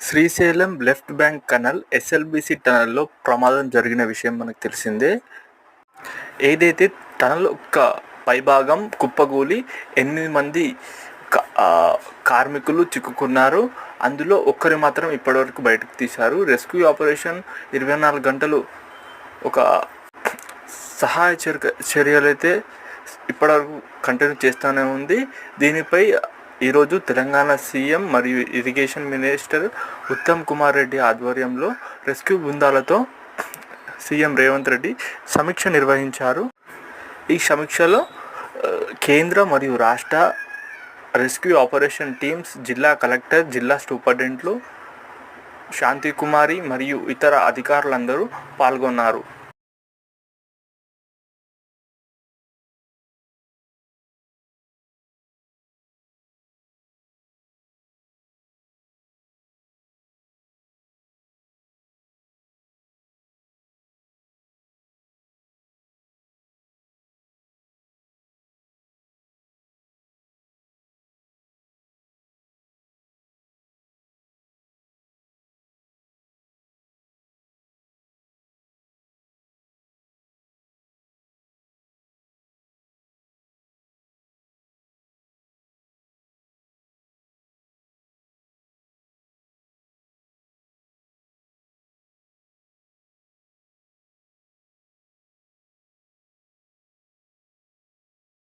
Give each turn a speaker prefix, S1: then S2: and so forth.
S1: Srisailam left bank canal SLBC టనల్లో ప్రమాదం జరిగిన విషయం మనకు తెలిసిందే. ఏదైతే టనల్ యొక్క పైభాగం కుప్పగూలి 8 మంది కార్మికులు చిక్కుకున్నారు. అందులో ఒక్కరు మాత్రం ఇప్పటివరకు బయటకు తీశారు. రెస్క్యూ ఆపరేషన్ 24 గంటలు ఒక సహాయ చర్యలైతే ఇప్పటివరకు కంటిన్యూ చేస్తూనే ఉంది. దీనిపై ఈరోజు తెలంగాణ సీఎం మరియు ఇరిగేషన్ మినిస్టర్ ఉత్తమ్ కుమార్ రెడ్డి ఆధ్వర్యంలో రెస్క్యూ బృందాలతో సీఎం రేవంత్ రెడ్డి సమీక్ష నిర్వహించారు. ఈ సమీక్షలో కేంద్ర మరియు రాష్ట్ర రెస్క్యూ ఆపరేషన్ టీమ్స్, జిల్లా కలెక్టర్, జిల్లా సూపరింటెండెంట్లు, శాంతికుమారి మరియు ఇతర అధికారులందరూ పాల్గొన్నారు.